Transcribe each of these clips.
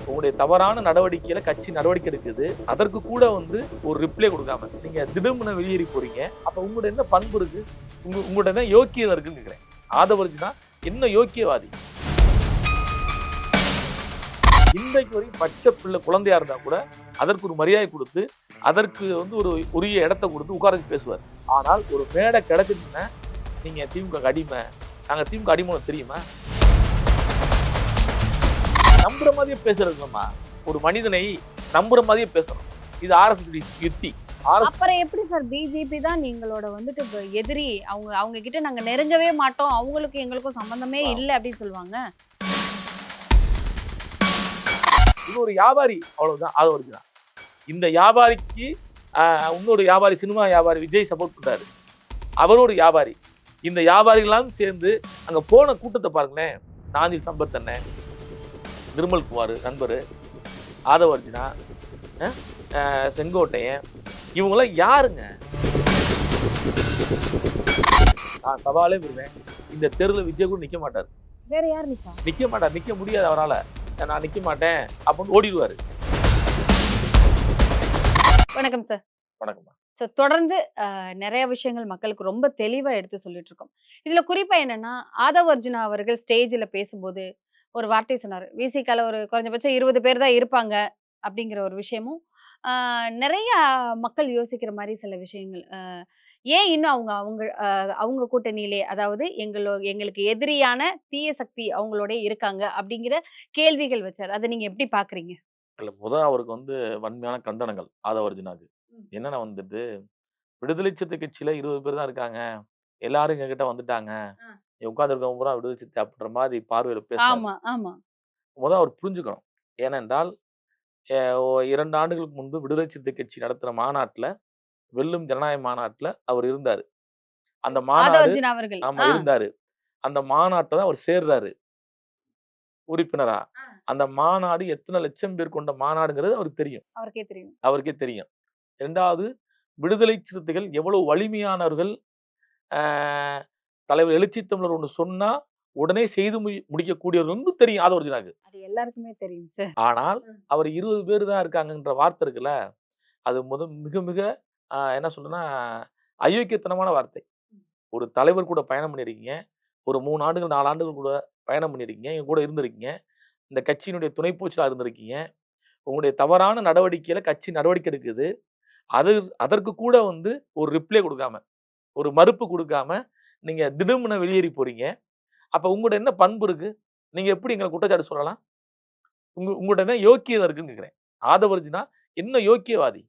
உங்களுடைய தவறான நடவடிக்கையில கட்சி நடவடிக்கை எடுக்குது. அதற்கு கூட ஒரு ரிப்ளை கொடுக்காம நீங்க திடுமென வெளியேறி போறீங்க. அப்ப உங்களோட என்ன பண்பு இருக்கு? உங்களோட என்ன யோக்கியதை இருக்குன்னு கேக்குறேன். ஆதவர்ஜுனா என்ன யோக்கியவாதி? இன்றைக்கு வரைக்கும் பச்சை பிள்ளை குழந்தையா இருந்தா கூட அதற்கு ஒரு மரியாதை கொடுத்து அதற்கு ஒரு உரிய இடத்தை கொடுத்து உட்கார வச்சு பேசுவார். ஆனால் ஒரு மேடை கிடைச்சிட்டுன்னா நீங்க திமுக அடிமை, நாங்க திமுக அடிமை தெரியுமா? நம்புற மாதிரியே பேசுறதுமா, ஒரு மனிதனை நம்புற மாதிரியே பேசணும். இது ஆர்எஸ்எஸ் யுக்தி. அப்புறம் எப்படி சார் பிஜேபி தான் நீங்களோட எதிரி, அவங்க கிட்ட நாங்க நெருங்கவே மாட்டோம், அவங்களுக்கும் எங்களுக்கும் சம்பந்தமே இல்லை அப்படின்னு சொல்லுவாங்க. இது ஒரு வியாபாரி, அவ்வளவுதான். ஆதவர்ஜுனா இந்த வியாபாரிக்கு இன்னொரு வியாபாரி, சினிமா வியாபாரி விஜய் சப்போர்ட் பண்றாரு. அவர் ஒரு வியாபாரி. இந்த வியாபாரிகளாம் சேர்ந்து அங்க போன கூட்டத்தை பாருங்களேன். நாஞ்சில் சம்பத் அண்ணன், நிர்மல் குமார் நண்பர், ஆதவர்ஜுனா, செங்கோட்டையன், இவங்களாம் யாருங்க? நான் சவாலே விடுவேன், இந்த தெருவில் விஜய் கூட நிக்க மாட்டார். வேற யார் நிக்க மாட்டார், நிக்க முடியாது அவரால். நான் நிக்க மாட்டேன் அப்படின்னு ஓடிடுவாரு. வணக்கம் சார். வணக்கம்மா. சார், தொடர்ந்து நிறைய விஷயங்கள் மக்களுக்கு ரொம்ப தெளிவா எடுத்து சொல்லிட்டு இருக்கோம். இதுல குறிப்பா என்னன்னா, ஆதவர்ஜுனா அவர்கள் ஸ்டேஜ்ல பேசும்போது ஒரு வார்த்தை சொன்னாரு. விசிகால ஒரு குறைஞ்சபட்சம் 20 பேர் தான் இருப்பாங்க அப்படிங்கிற ஒரு விஷயமும், நிறைய மக்கள் யோசிக்கிற மாதிரி சில விஷயங்கள். ஏன் இன்னும் அவங்க அவங்க அவங்க கூட்டணியிலே, அதாவது எங்களுக்கு எதிரியான தீய சக்தி அவங்களோட இருக்காங்க அப்படிங்கிற கேள்விகள் வச்சாரு. அதை நீங்க எப்படி பாக்குறீங்க? இல்ல, அவருக்கு வன்மையான கண்டனங்கள் ஆதவர்ஜுனாக்கு. என்னன்னா விடுதலை சிறுத்தை கட்சியில 20 பேர் தான் இருக்காங்க, எல்லாரும் எங்க கிட்ட வந்துட்டாங்க, உட்கார்ந்து இருக்கவங்க பூரா விடுதலை சிறுத்தை அப்படின்ற மாதிரி பார்வையில பேசுறாரு. அவர் புரிஞ்சுக்கணும். ஏனென்றால் 2 ஆண்டுகளுக்கு முன்பு விடுதலை சிறுத்தை கட்சி நடத்துற மாநாட்டுல, வெல்லும் ஜனநாயக மாநாட்டுல அவர் இருந்தாரு. அந்த மாநாடு இருந்தாரு. அந்த மாநாட்டை தான் அவர் சேர்றாரு உறுப்பினரா. அந்த மாநாடு எத்தனை லட்சம் பேர் கொண்ட மாநாடுங்கிறது அவருக்கே தெரியும். 2வது, விடுதலை சிறுத்தைகள் எவ்வளவு வலிமையானவர்கள். தலைவர் எழுச்சி தமிழர் ஒன்று சொன்னா உடனே செய்து முடிக்கக்கூடியவர்கள் தெரியும் ஆதவர்ஜுனாக்கு. அது எல்லாருக்குமே தெரியும் சார். ஆனால் அவர் 20 பேர் தான் இருக்காங்கன்ற வார்த்தை இருக்குல்ல, அது மிக மிக என்ன சொல்றேன்னா அயோக்கியத்தனமான வார்த்தை. ஒரு தலைவர் கூட பயணம் பண்ணிருக்கீங்க, ஒரு 3 ஆண்டுகள் 4 ஆண்டுகள் கூட பயணம் பண்ணிருக்கீங்க, எங்க கூட இருந்திருக்கீங்க, இந்த கட்சியினுடைய துணை போச்சலா இருந்திருக்கீங்க. உங்களுடைய தவறான நடவடிக்கையில கட்சி நடவடிக்கை எடுக்குது. அதற்கு கூட ஒரு ரிப்ளை கொடுக்காம, ஒரு மறுப்பு கொடுக்காம நீங்க திடுமென வெளியேறி போறீங்க. அப்ப உங்களோட என்ன பண்பு இருக்கு? நீங்க எப்படி எங்களை குற்றச்சாட்டு சொல்லலாம்? உங்களோட என்ன யோக்கியதை இருக்குன்னு கேக்குறேன். ஆதவர்ஜுனா என்ன யோக்கியவாதி?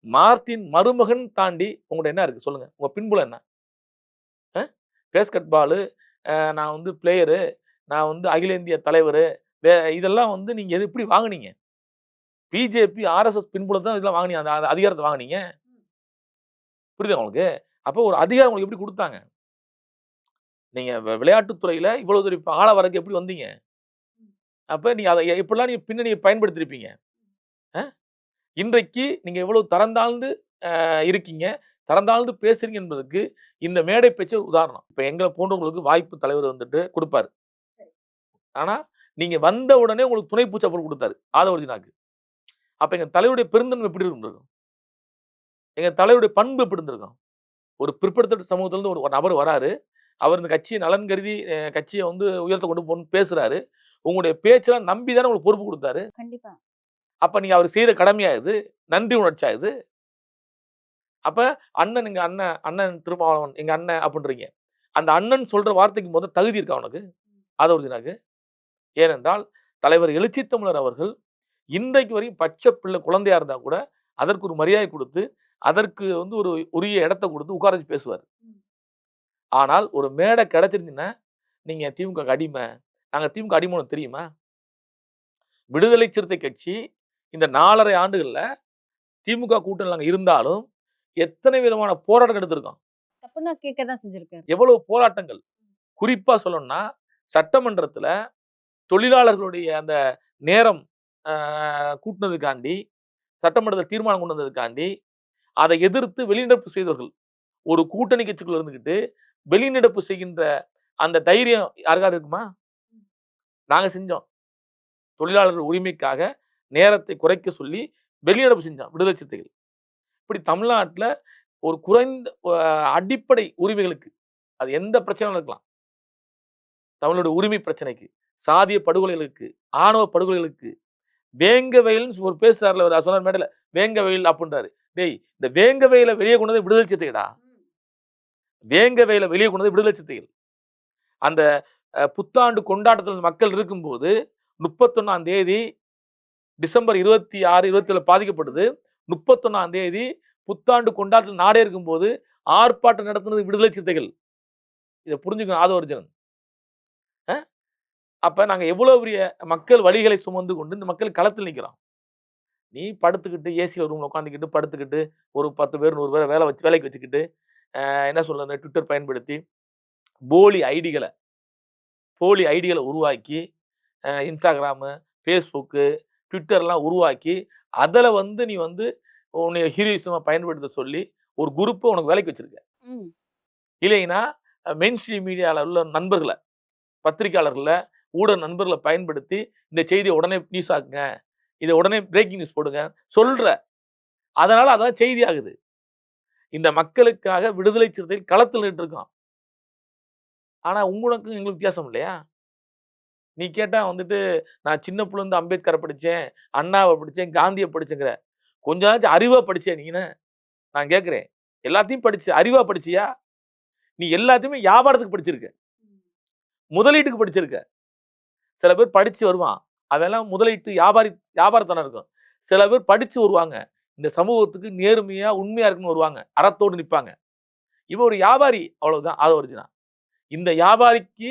மார்ட்டின் மருமகன் தாண்டி உங்களோட என்ன இருக்கு சொல்லுங்க. உங்க பின்புலம் என்ன? பேஸ்கட் பாலு, நான் பிளேயரு, நான் அகில இந்திய தலைவரு, இதெல்லாம் நீங்க எப்படி வாங்குனீங்க? பிஜேபி ஆர்எஸ்எஸ் பின்புலத்தை தான் இதெல்லாம் வாங்குனீங்க, அந்த அதிகாரத்தை வாங்குனீங்க. புரியுதா உங்களுக்கு? அப்போ ஒரு அதிகாரம் உங்களுக்கு எப்படி கொடுத்தாங்க? நீங்க விளையாட்டுத்துறையில இவ்வளவு தூரம் ஆள வரக்கு எப்படி வந்தீங்க? அப்ப நீங்க அதை எப்படிலாம் நீங்க பின்னணியை பயன்படுத்திருப்பீங்க? இன்றைக்கு நீங்க எவ்வளவு தரந்தாழ்ந்து இருக்கீங்க, தரந்தாழ்ந்து பேசுறீங்க என்பதற்கு இந்த மேடை பேச்சு உதாரணம். இப்ப எங்களை போன்றவங்களுக்கு வாய்ப்பு தலைவர் கொடுப்பாரு. ஆனா நீங்க வந்த உடனே உங்களுக்கு துணை பூச்சா போட்டு கொடுத்தாரு ஆதவர்ஜுனாக்கு. அப்ப எங்க தலைவருடைய பெருந்தன்மை எப்படி இருந்திருக்கும்? எங்க தலைவருடைய பண்பு எப்படி இருந்திருக்கும்? ஒரு பிற்படுத்தப்பட்ட சமூகத்திலிருந்து ஒரு நபர் வராரு, அவர் இந்த கட்சியை நலன் கருதி கட்சியை உயர்த்த கொண்டு போகணும்னு பேசுறாரு. உங்களுடைய பேச்செல்லாம் நம்பி தானே உங்களுக்கு பொறுப்பு கொடுத்தாரு. கண்டிப்பா. அப்ப நீங்க அவர் செய்யற கடமையா இது? நன்றி உணர்ச்சியா இது? அப்ப அண்ணன், எங்க அண்ணன் திருமாவளவன் எங்க அண்ணன் அப்படின்றீங்க. அந்த அண்ணன் சொல்ற வார்த்தைக்கு முதல் தகுதி இருக்கா உனக்கு ஆதவர்ஜுனாக்கு? ஏனென்றால் தலைவர் எழுச்சி தமிழர் அவர்கள் இன்றைக்கு வரைக்கும் பச்சை பிள்ளை குழந்தையா இருந்தா கூட அதற்கு ஒரு மரியாதை கொடுத்து அதற்கு ஒரு உரிய இடத்தை கொடுத்து உட்கார வச்சு பேசுவார். ஆனால் ஒரு மேடை கிடைச்சிருச்சுன்னா நீங்க திமுக அடிமை, நாங்க திமுக அடிமை தெரியுமா? விடுதலை சிறுத்தை கட்சி இந்த 4.5 ஆண்டுகள்ல திமுக கூட்டணி நாங்க இருந்தாலும் எத்தனை விதமான போராட்டங்கள் எடுத்திருக்கோம். தப்புன்னா கேட்கதான் செஞ்சிருக்காரு. எவ்வளவு போராட்டங்கள். குறிப்பா சொல்லணும்னா சட்டமன்றத்துல தொழிலாளர்களுடைய அந்த நேரம் கூட்டினதுக்காண்டி, சட்டமன்றத்தில் தீர்மானம் கொண்டு வந்ததுக்காண்டி அதை எதிர்த்து வெளிநடப்பு செய்தவர்கள். ஒரு கூட்டணி கட்சிக்குள்ள இருந்துகிட்டு வெளிநடப்பு செய்கின்ற அந்த தைரியம் யாருக்காவது இருக்குமா? நாங்க செஞ்சோம். தொழிலாளர்கள் உரிமைக்காக நேரத்தை குறைக்க சொல்லி வெளிநடப்பு செஞ்சான் விடுதலை சிறுத்தைகள். இப்படி தமிழ்நாட்டுல ஒரு குறைந்த அடிப்படை உரிமைகளுக்கு, அது எந்த பிரச்சனையும் இருக்கலாம். தமிழோட உரிமை பிரச்சனைக்கு, சாதிய படுகொலைகளுக்கு, ஆணவ படுகொலைகளுக்கு, வேங்க வயல்னு ஒரு பேசுறாருல, அவர் சொன்னார் மேடையில, வேங்க வயல் அப்படின்றாரு. டேய், இந்த வேங்க வயலை வெளியே கொண்டது விடுதலை சிறுத்தைகள்டா. வேங்க வயலை வெளியே கொண்டது விடுதலை சிறுத்தைகள். அந்த புத்தாண்டு கொண்டாட்டத்தில் மக்கள் இருக்கும்போது 31ஆம் தேதி டிசம்பர் 26, 27 பாதிக்கப்பட்டது. 31ஆம் தேதி புத்தாண்டு கொண்டாட்டத்தில் நாடே இருக்கும்போது ஆர்ப்பாட்டம் நடத்துனது விடுதலை சிறுத்தைகள். இதை புரிஞ்சுக்கணும் ஆதவர்ஜுனன். அப்ப நாங்க எவ்வளவு பெரிய மக்கள் வலிகளை சுமந்து கொண்டு இந்த மக்கள் களத்தில் நிக்கிறோம். நீ படுத்துக்கிட்டு ஏசி ரூம்ல உட்காந்துக்கிட்டு படுத்துக்கிட்டு ஒரு 10 பேர் 100 பேரை வேலைக்கு வச்சுக்கிட்டு என்ன சொல்றது, ட்விட்டர் பயன்படுத்தி போலி ஐடிகளை உருவாக்கி இன்ஸ்டாகிராமு, ஃபேஸ்புக்கு, ட்விட்டர்லாம் உருவாக்கி அதில் வந்து நீ வந்து உன்னை ஹீரோயிசமாக பயன்படுத்த சொல்லி ஒரு குரூப்பை உனக்கு வேலைக்கு வச்சிருக்க. இல்லைன்னா மெயின் ஸ்ட்ரீம் மீடியாவில் உள்ள நண்பர்களை, பத்திரிகையாளர்களை, ஊடக நண்பர்களை பயன்படுத்தி இந்த செய்தியை உடனே நியூஸ் ஆக்குங்க, இதை உடனே பிரேக்கிங் நியூஸ் போடுங்க சொல்ற. அதனால அதான் செய்தி ஆகுது. இந்த மக்களுக்காக விடுதலை சிறுத்தைகள் களத்தில் நின்று இருக்கான். ஆனா உங்களுக்கும் எங்களுக்கு வித்தியாசம் இல்லையா? நீ கேட்டா வந்துட்டு நான் சின்ன புள்ள இருந்து அம்பேத்கரை படிச்சேன், அண்ணாவை படிச்சேன், காந்தியை படிச்சேங்கிற. கொஞ்ச நாச்சும் அறிவா படிச்சியா நீன்னு நான் கேட்கிறேன். எல்லாத்தையும் படிச்சு அறிவா படிச்சியா? நீ எல்லாத்தையுமே வியாபாரத்துக்கு படிச்சிருக்க, முதலீட்டுக்கு படிச்சிருக்க. சில பேர் படிச்சு வருவான், அதெல்லாம் முதலீட்டு வியாபாரத்தனம் இருக்கும். சில பேர் படிச்சு வருவாங்க, இந்த சமூகத்துக்கு நேர்மையா உண்மையா இருக்குன்னு வருவாங்க, அறத்தோடு நிற்பாங்க. இவன் ஒரு வியாபாரி, அவ்வளவுதான் ஆதவர்ஜுனா. இந்த வியாபாரிக்கு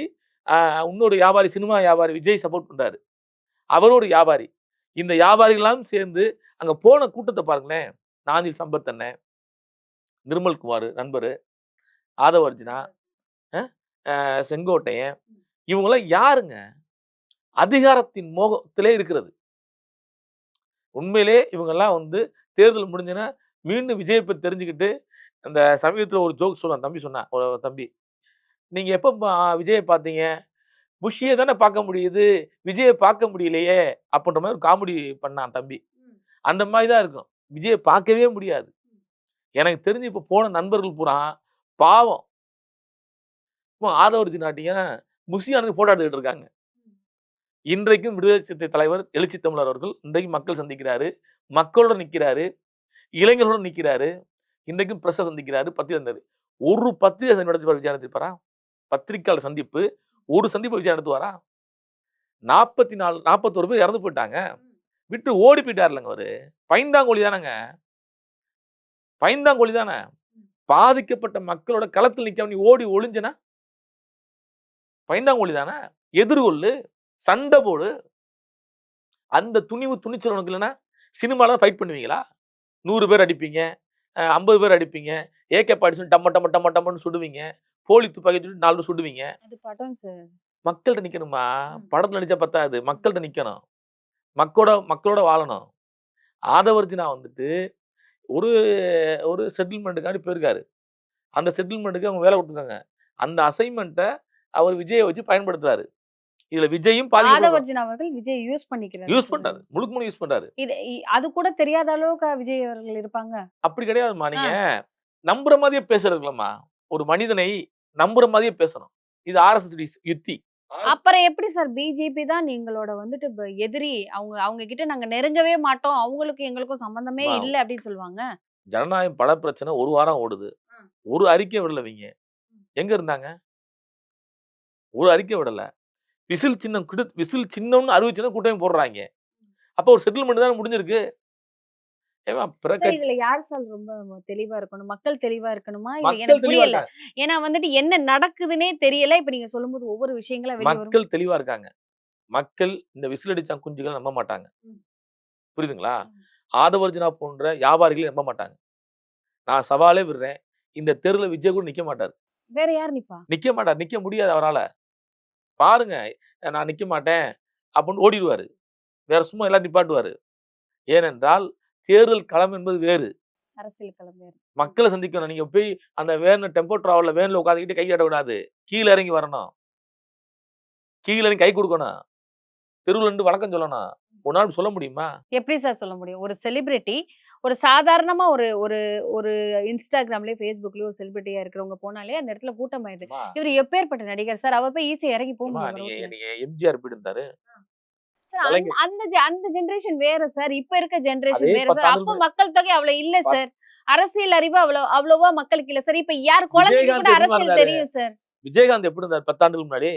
இன்னொரு வியாபாரி, சினிமா வியாபாரி விஜய் சப்போர்ட் பண்றாரு, அவர் ஒரு வியாபாரி. இந்த வியாபாரிகளாம் சேர்ந்து அங்க போன கூட்டத்தை பாருங்களேன். நாஞ்சில் சம்பத் அண்ணன், நிர்மல்குமார் நண்பர், ஆதவர்ஜுனா, செங்கோட்டையன், இவங்கெல்லாம் யாருங்க? அதிகாரத்தின் மோகத்திலே இருக்கிறது. உண்மையிலே இவங்கெல்லாம் வந்து தேர்தல் முடிஞ்சுன்னா மீண்டும் விஜய் பத்தி தெரிஞ்சுக்கிட்டு, அந்த சமீபத்தில் ஒரு ஜோக் சொன்னான் தம்பி, சொன்னான் ஒரு தம்பி, நீங்க எப்ப விஜயை பார்த்தீங்க? புஷியை தானே பார்க்க முடியுது, விஜயை பார்க்க முடியலையே அப்படின்ற மாதிரி ஒரு காமெடி பண்ணான் தம்பி. அந்த மாதிரி தான் இருக்கும், விஜயை பார்க்கவே முடியாது. எனக்கு தெரிஞ்சு இப்போ போன நண்பர்கள் பூரா பாவம் ஆதவர்ஜுனாட்டியும் புஷியானது போராடிட்டு இருக்காங்க. இன்றைக்கும் விடுதலை சிறுத்தை தலைவர் எழுச்சி தமிழர் அவர்கள் இன்றைக்கும் மக்கள் சந்திக்கிறாரு, மக்களோட நிற்கிறாரு, இளைஞர்களோட நிற்கிறாரு, இன்றைக்கும் பிரஸ் சந்திக்கிறாரு, பத்திரிகை தந்தாரு. ஒரு பத்திரிகை நடத்தி விஜய் நடத்திருப்பாரா? பத்திரிகையாளர் சந்திப்பு ஒரு சந்திப்பு விஜய் நடத்துவாரா? 41 பேர் இறந்து போயிட்டாங்க, விட்டு ஓடி போயிட்டாருலங்க. அவரு பைந்தாங்கோழி தானங்க, பைந்தாங்கோழி தானே. பாதிக்கப்பட்ட மக்களோட களத்தில் நிக்காம நீ ஓடி ஒளிஞ்சனா பைந்தாங்கோழி தானே. எதிர்கொள்ளு, சண்டை போடு. அந்த துணிச்சல் உனக்கு இல்லைன்னா சினிமால ஃபைட் பண்ணுவீங்களா? 100 பேர் அடிப்பீங்க, 50 பேர் அடிப்பீங்க, AK-47 டம்ம டம்ம டம்ம டம்மன்னு சுடுவீங்க, போலி துப்பாக்கி 4 சுடுவீங்க. மக்கள்கிட்ட நிக்கணுமா? படத்துல நடிச்சா பத்தாது, மக்கள்கிட்ட நிக்கணும், மக்களோட வாழணும். ஆதவர்ஜுனா வந்துட்டு ஒரு ஒரு செட்டில்மெண்ட்டுக்காண்டி போயிருக்காரு. அந்த செட்டில்மெண்ட்டுக்கு அவங்க வேலை கொடுத்துருக்காங்க. அந்த அசைன்மெண்ட்டை அவர் விஜயை வச்சு பயன்படுத்துறாரு. இதுல விஜயும் ஆதவர்ஜுனா அவர்கள் விஜய் யூஸ் பண்றாரு, முழுக்க யூஸ் பண்றாரு. அது கூட தெரியாத அளவுக்கு விஜய் அவர்கள் இருப்பாங்க. அப்படி கிடையாதுமா. நீங்க நம்புற மாதிரியே பேசுறதுலமா, ஒரு மனிதனை நம்புற மாதிரியே பேசணும். இது RSS யுத்தி. அப்புறம் எப்படி சார் பிஜேபி தான் நீங்களோட வந்துட்டு எதிரி, அவங்க கிட்ட நாங்க நெருங்கவே மாட்டோம், அவங்களுக்கு எங்களுக்கும் சம்பந்தமே இல்ல அப்படின்னு சொல்லுவாங்க. ஜனநாயகம் பல பிரச்சனை ஒரு வாரம் ஓடுது, ஒரு அறிக்கை விடலவீங்க. எங்க இருந்தாங்க? ஒரு அறிக்கை விடல. விசில் சின்னம்னு அறிவிச்சுன்னா கூட்டமே போடுறாங்க. அப்ப ஒரு செட்டில்மெண்ட் தான் முடிஞ்சிருக்கு. இதுல யார் சார் ரொம்ப தெளிவா இருக்கணும்? மக்கள் தெளிவா இருக்கணுமா? இல்ல எனக்கு புரியல. ஏன்னா வந்துட்டு என்ன நடக்குதுன்னே தெரியல. இப்ப நீங்க சொல்லும்போது ஒவ்வொரு விஷயங்களா வெளிய வரும். மக்கள் தெளிவா இருக்காங்க. மக்கள் இந்த விசில் அடிச்சா குஞ்சுகள் நம்ப மாட்டாங்க. புரியுதுங்களா? ஆதவர்ஜுனா போன்ற வியாபாரிகளை நம்ப மாட்டாங்க. நான் சவாலே விடுறேன், இந்த தெருல விஜய் கூட நிக்க மாட்டாரு. வேற யார் நிப்பா? நிக்க மாட்டார், நிக்க முடியாது அவரால. பாருங்க, நான் நிக்க மாட்டேன் அப்படின்னு ஓடிடுவாரு. வேற சும்மா எல்லாம் நிப்பாட்டுவாரு. ஏனென்றால் தேர்தல் களம் என்பது வேறு, அரசியல் களம் வேறு. மக்களை சந்திக்கணும். நீங்க போய் அந்த டெம்போ டிராவல்ல வேன்ல உட்காந்துக்கிட்டு கை காட்டக்கூடாது, கீழே இறங்கி வரணும், கீழே இறங்கி கை கொடுக்கணும். தெருவுல நின்று வணக்கம் சொல்லணும். உன்னால சொல்ல முடியுமா? எப்படி சார் சொல்ல முடியும்? ஒரு செலிபிரிட்டி ஒரு சாதாரணமா ஒரு ஒரு ஒரு இன்ஸ்டாகிராம்லயோ, Facebookலயோ ஒரு செலிபிரிட்டியா இருக்கிறவங்க போனாலே அந்த இடத்துல கூட்டமாயிருது. அம்மா, இவரு எப்பேர்ப்பட்ட நடிகர் சார்? அவர் போய் ஈஸியா இறங்கி போ அம்மா முடியுமா நீங்க ரோட்ல? நீங்க எம்ஜிஆர் எப்படி இருந்தாரு? சார் கலைஞர் அந்த ஜெனரேஷன் வேற சார். இப்ப இருக்க அதே ஜெனரேஷன் வேற 10 சார். ஆண்டுகள் அப்ப முன்னாடி மக்கள் தொகை அவ்வளவு இல்ல பத் சார். அரசியல் அறிவு அவ்வளவா மக்களுக்கு இல்ல சார். இப்ப யார் குழந்தைக்கு கூட விஜயகாந்த் எப்படிம்மா அரசியல் இருந்தாரு? தெரியும் சார். விஜயகாந்த் எப்படி இருந்தாரு 10 ஆண்டுகளுக்கு முன்னாடி?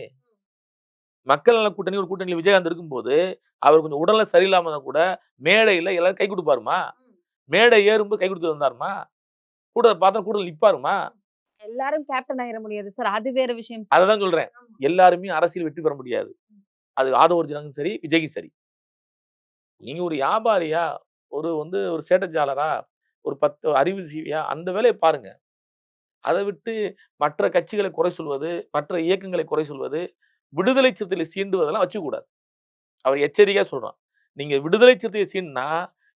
மக்கள் நல கூட்டணி ஒரு கூட்டணியில விஜயகாந்த் இருக்கும்போது, அவர் கொஞ்சம் உடல்நிலை சரியில்லாம இருந்தா கூட, மேடையில எல்லாரும் கை குடுப்பாருமா? மேடை ஏறும்போது கை குடுத்துட்டு வந்தாருமா? கூட பார்த்தா கூட நிப்பாருமா? எல்லாரும் கேப்டன் ஆயிர முடியாது சார். அது வேற விஷயம் சார். அததான் சொல்றேன். எல்லாருமே அரசியல் வெற்றி பெற முடியாது. அது ஆதவ அர்ஜுனாவும் சரி, விஜய்க்கும் சரி. நீங்க ஒரு வியாபாரியா, ஒரு சேட்டர்ஜாலரா, ஒரு 10 அறிவுஜீவியா அந்த வேலைய பாருங்க. அத விட்டு மற்ற கட்சிகளை குறை சொல்வது, மற்ற இயக்கங்களை குறை சொல்வது, விடுதலை சிறுத்தைகளை சீண்டுவதெல்லாம் வச்சுக்கக்கூடாது. அவர் எச்சரிக்கையா சொல்றான். நீங்க விடுதலை சிறுத்தையை சீண்டுனா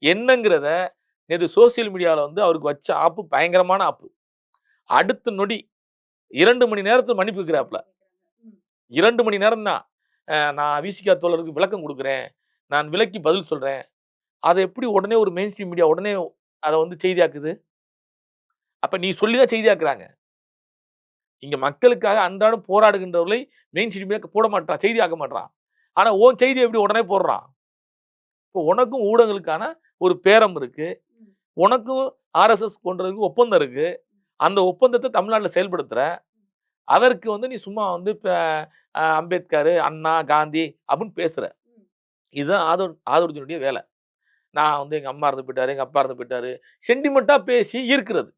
என்னங்கிறத நேத்து சோசியல் மீடியால அவருக்கு வச்ச ஆப்பு பயங்கரமான ஆப்பு. அடுத்த நொடி 2 மணி நேரத்துல மன்னிப்பு கேட்கிறாப்ல. 2 மணி நேரம் தான். நான் விசிகா தோழருக்கு விளக்கம் குடுக்குறேன். நான் விளக்கி பதில் சொல்றேன். அத எப்படி உடனே ஒரு மெயின் ஸ்ட்ரீம் மீடியா உடனே அத செய்தியாக்குது? அப்ப நீ சொல்லி தான் செய்தியாக்குறாங்க. இங்க மக்களுக்காக அன்றாடம் போராடுகின்றவர்களை மெயின் ஸ்ட்ரீம் மீடியா போட மாட்றான். செய்தியாக்க மாட்றான். ஆனா உன் செய்திய எப்படி உடனே போடுறான்? இப்போ உனக்கும் ஊடகங்களுக்கான ஒரு பேரம் இருக்கு. உனக்கும் ஆர்எஸ்எஸ் போன்றதுக்கு ஒப்பந்தம் இருக்கு. அந்த ஒப்பந்தத்த தமிழ்நாட்டுல செயல்படுத்துற. அதற்கு நீ சும்மா இப்ப அம்பேத்கர், அண்ணா, காந்தி அப்படின்னு பேசுற. இதுதான் ஆதவர்ஜுனுடைய வேல. நான் எங்க அம்மா இறந்து போயிட்டாரு, எங்க அப்பா இறந்து போயிட்டாரு. சென்டிமென்ட்டா பேசி ஈர்க்கிறது.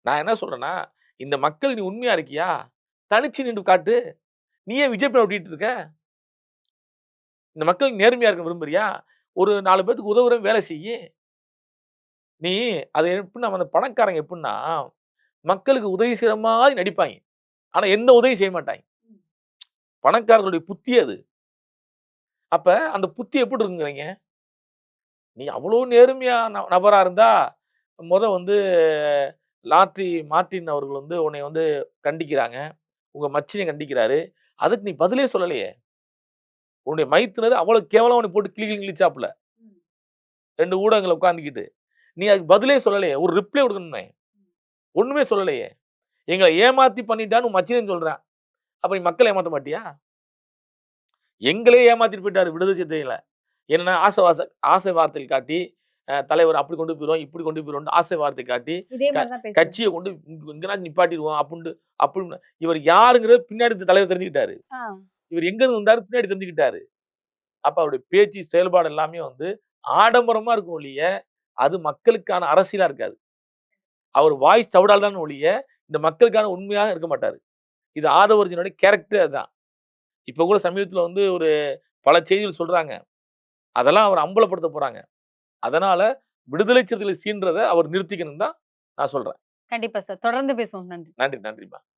நான் என்ன சொல்றேன்னா, இந்த மக்கள் நீ உண்மையா இருக்கியா? தனிச்சு நின்னு காட்டு. நீ ஏன் விஜய் படம் ஓட்டிட்டு இருக்க? இந்த மக்கள் நேர்மையா இருக்க விரும்புறியா? ஒரு 4 பேத்துக்கு உதவுற வேலை செய்யி. நீ அது எப்படின்னா அந்த பணக்காரங்க எப்படின்னா, மக்களுக்கு உதவி செய்ற மாரி நடிப்பாய்ங்க. ஆனா எந்த உதவியும் செய்ய மாட்டாய்ங்க. பணக்காரர்களுடைய புத்தி அது. அப்ப அந்த புத்தி எப்படி இருக்குங்கிறீங்க? நீ அவ்வளோ நேர்மையா நபரா இருந்தா, மொத லாட்ரி மார்ட்டின் அவர்கள் உன்னைய கண்டிக்கிறாங்க. உங்க மச்சினன் கண்டிக்கிறாரு. அதுக்கு நீ பதிலே சொல்லலையே! உன்னுடைய மைத்துனர் அவ்வளவு கேவலமா உன்னை போட்டு கிழி கிழின்னு கிழிச்சாப்புல. 2 ஊடகங்கள்ல உட்கார்ந்துகிட்டு. நீ அதுக்கு பதிலே சொல்லலையே! ஒரு ரிப்ளை குடுக்கணுமே! ஒண்ணுமே சொல்லலையே! எங்கள ஏமாத்தி பண்ணிட்டான்னு உன் மச்சினன் சொல்றான். அப்ப நீ மக்கள ஏமாத்த மாட்டியா? எங்களே ஏமாத்திட்டு போயிட்டாரு விடுதலை சிறுத்தைகள. என்னன்னா ஆசை வார்த்தைகள் காட்டி, தலைவர் அப்படி கொண்டு போயிருவோம், இப்படி கொண்டு போயிருவோம்னு ஆசை வார்த்தை காட்டி, இதே க மாரி தான் பேசுறாங்க. கட்சிய எங்கனாச்சும் நிப்பாட்டிருவோம் அப்படின்னு இவர் யாருங்கிறது பின்னாடி இந்த தலைவர் தெரிஞ்சுக்கிட்டாரு. ஆ. இவர் எங்க இருந்து வந்தாரு பின்னாடி தெரிஞ்சுக்கிட்டாரு. அப்ப அவருடைய பேச்சு, செயல்பாடு எல்லாமே ஆடம்பரமா இருக்கும் ஒழிய, அது மக்களுக்கான அரசியலா இருக்காது. அவர் வாய் சவுடால் தான் ஒழிய, இந்த மக்களுக்கான உண்மையாக இருக்க மாட்டாரு. இது ஆதவர்ஜுனுடைய கேரக்டரே அதான். இப்ப கூட சமீபத்தில ஒரு பல செய்திகள் சொல்றாங்க. அதெல்லாம் அவர் அம்பலப்படுத்த போறாங்க. அதனால விடுதலை சிறுத்தைகளை சீன்றத அவர் நிறுத்திக்கணும்னு தான் நான் சொல்றேன். கண்டிப்பா சார். தொடர்ந்து பேசுவோம். நன்றி. நன்றி, நன்றிம்மா.